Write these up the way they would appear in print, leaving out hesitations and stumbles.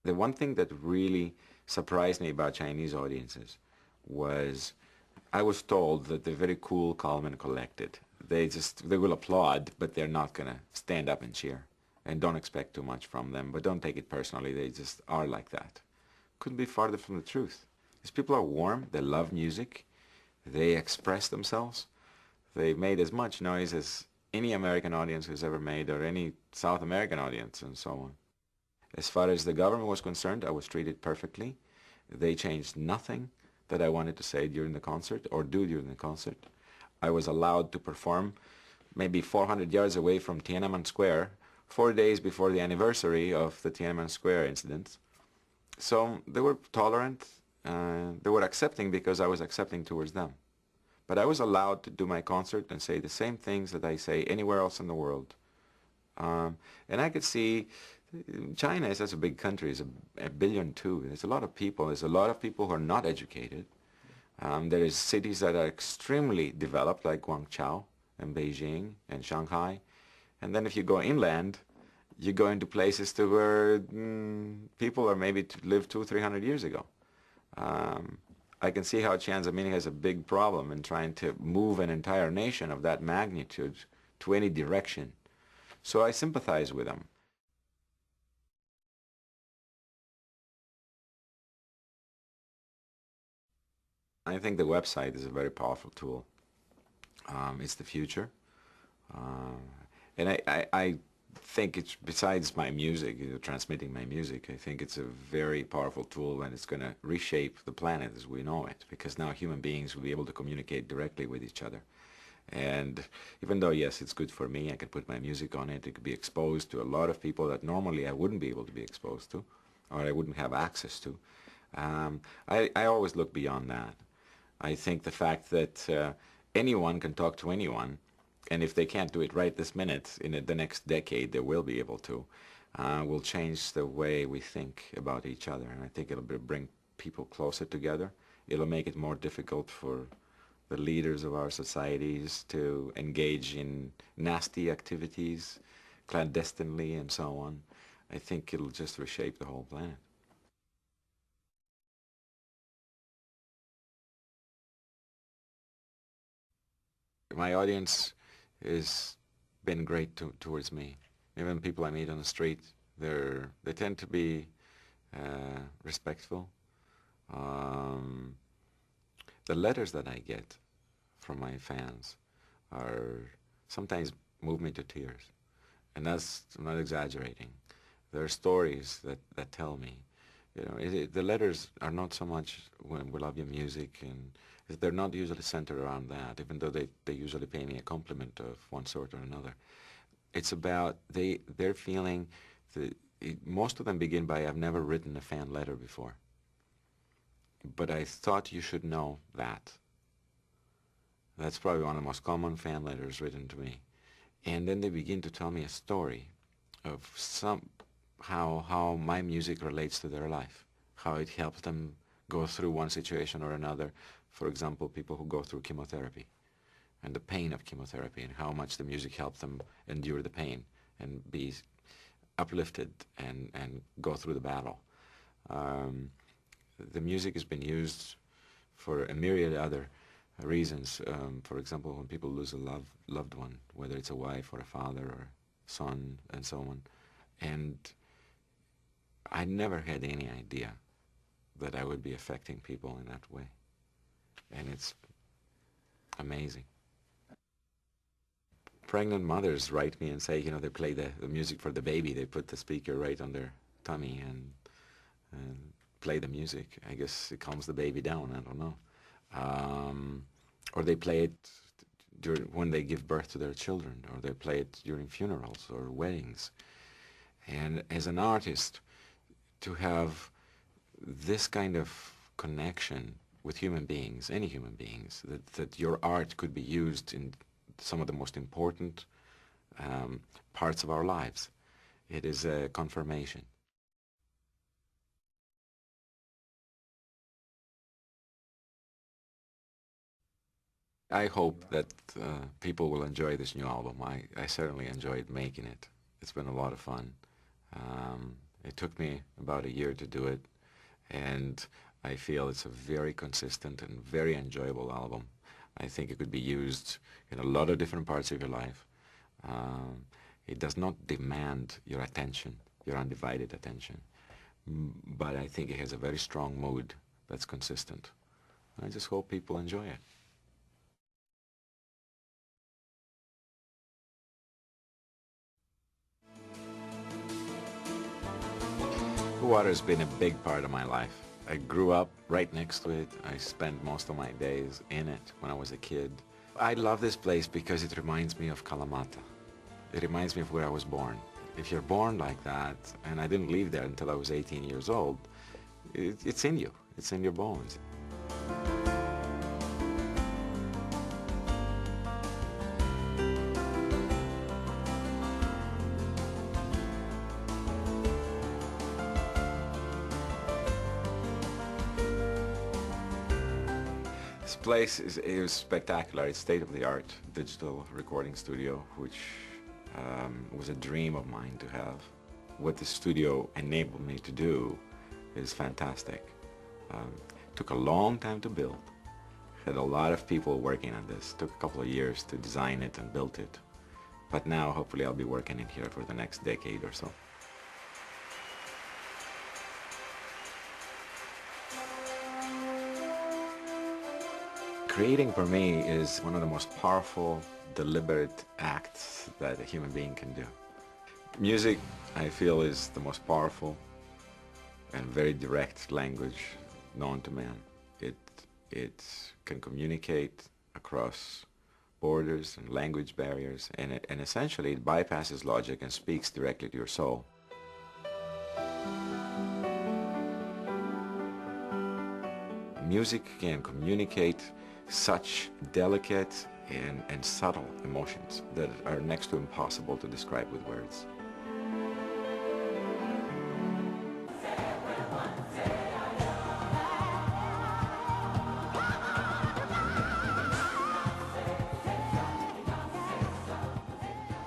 The one thing that really surprised me about Chinese audiences was I was told that they're very cool, calm, and collected. They will applaud, but they're not going to stand up and cheer. And don't expect too much from them, but don't take it personally. They just are like that. Couldn't be farther from the truth. These people are warm. They love music. They express themselves. They made as much noise as any American audience has ever made, or any South American audience, and so on. As far as the government was concerned, I was treated perfectly. They changed nothing that I wanted to say during the concert or do during the concert. I was allowed to perform maybe 400 yards away from Tiananmen Square 4 days before the anniversary of the Tiananmen Square incident. So they were tolerant, they were accepting because I was accepting towards them. But I was allowed to do my concert and say the same things that I say anywhere else in the world. And I could see China is such a big country, it's a billion too. There's a lot of people. There's a lot of people who are not educated. There is cities that are extremely developed, like Guangzhou and Beijing and Shanghai. And then if you go inland, you go into places to where people are maybe lived 200-300 years ago. I can see how Chiang Mai has a big problem in trying to move an entire nation of that magnitude to any direction. So I sympathize with them. I think the website is a very powerful tool. It's the future. And I think it's, besides my music, transmitting my music, I think it's a very powerful tool, and it's going to reshape the planet as we know it, because now human beings will be able to communicate directly with each other. And even though, yes, it's good for me, I can put my music on it, it could be exposed to a lot of people that normally I wouldn't be able to be exposed to, or I wouldn't have access to. I always look beyond that. I think the fact that anyone can talk to anyone, and if they can't do it right this minute, in the next decade they will be able to, will change the way we think about each other. And I think it'll bring people closer together. It'll make it more difficult for the leaders of our societies to engage in nasty activities, clandestinely and so on. I think it'll just reshape the whole planet. My audience has been great towards me. Even people I meet on the street, they tend to be respectful. The letters that I get from my fans are sometimes move me to tears, and I'm not exaggerating. There are stories that tell me, the letters are not so much when we love your music, and they're not usually centered around that, even though they usually pay me a compliment of one sort or another. It's about they're feeling, most of them begin by, I've never written a fan letter before, but I thought you should know that. That's probably one of the most common fan letters written to me. And then they begin to tell me a story of how my music relates to their life, how it helps them go through one situation or another. For example, people who go through chemotherapy and the pain of chemotherapy, and how much the music helps them endure the pain and be uplifted and go through the battle. The music has been used for a myriad of other reasons. For example, when people lose a loved one, whether it's a wife or a father or son and so on. And I never had any idea that I would be affecting people in that way. And it's amazing. Pregnant mothers write me and say, they play the music for the baby. They put the speaker right on their tummy and play the music. I guess it calms the baby down, I don't know. Or they play it when they give birth to their children, or they play it during funerals or weddings. And as an artist, to have this kind of connection with human beings, any human beings, that your art could be used in some of the most important parts of our lives, it is a confirmation. I hope that people will enjoy this new album. I certainly enjoyed making it. It's been a lot of fun. It took me about a year to do it, and I feel it's a very consistent and very enjoyable album. I think it could be used in a lot of different parts of your life. It does not demand your attention, your undivided attention, but I think it has a very strong mood that's consistent. I just hope people enjoy it. Water's been a big part of my life. I grew up right next to it. I spent most of my days in it when I was a kid. I love this place because it reminds me of Kalamata. It reminds me of where I was born. If you're born like that, and I didn't leave there until I was 18 years old, it's in you. It's in your bones. This place is spectacular. It's state-of-the-art digital recording studio, which was a dream of mine to have. What the studio enabled me to do is fantastic. Took a long time to build. Had a lot of people working on this. Took a couple of years to design it and build it. But now, hopefully, I'll be working in here for the next decade or so. Creating for me is one of the most powerful, deliberate acts that a human being can do. Music, I feel, is the most powerful and very direct language known to man. It can communicate across borders and language barriers, and essentially it bypasses logic and speaks directly to your soul. Music can communicate such delicate and subtle emotions that are next to impossible to describe with words.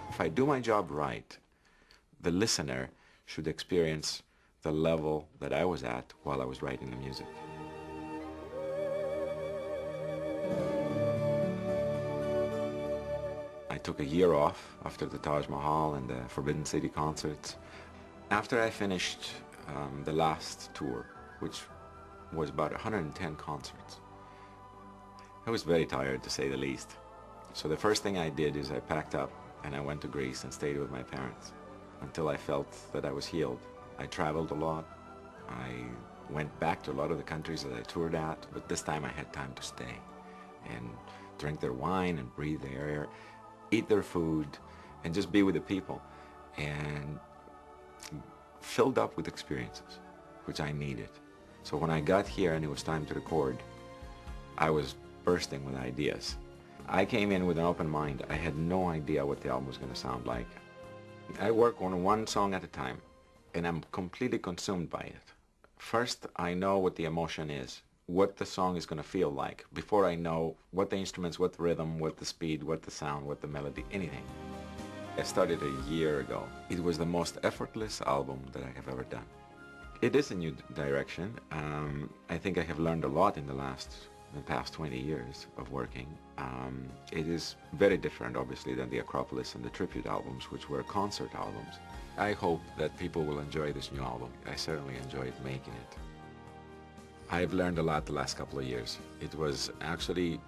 If I do my job right, the listener should experience the level that I was at while I was writing the music. I took a year off after the Taj Mahal and the Forbidden City concerts. After I finished the last tour, which was about 110 concerts, I was very tired, to say the least. So the first thing I did is I packed up and I went to Greece and stayed with my parents until I felt that I was healed. I traveled a lot. I went back to a lot of the countries that I toured at, but this time I had time to stay and drink their wine and breathe their air, eat their food, and just be with the people, and filled up with experiences, which I needed. So when I got here and it was time to record, I was bursting with ideas. I came in with an open mind. I had no idea what the album was going to sound like. I work on one song at a time, and I'm completely consumed by it. First, I know what the emotion is, what the song is going to feel like, before I know what the instruments, what the rhythm, what the speed, what the sound, what the melody, anything. I started a year ago. It was the most effortless album that I have ever done. It is a new direction. I think I have learned a lot in the past 20 years of working. It is very different, obviously, than the Acropolis and the Tribute albums, which were concert albums. I hope that people will enjoy this new album. I certainly enjoyed making it. I've learned a lot the last couple of years. It was actually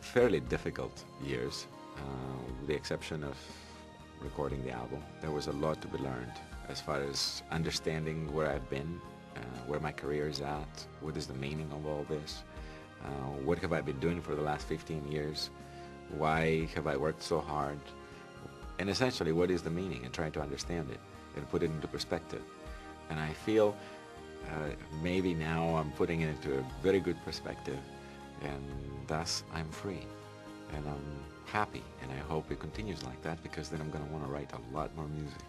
fairly difficult years, with the exception of recording the album. There was a lot to be learned as far as understanding where I've been, where my career is at, what is the meaning of all this, what have I been doing for the last 15 years, why have I worked so hard, and essentially what is the meaning, and trying to understand it and put it into perspective. And I feel maybe now I'm putting it into a very good perspective, and thus I'm free and I'm happy, and I hope it continues like that, because then I'm going to want to write a lot more music.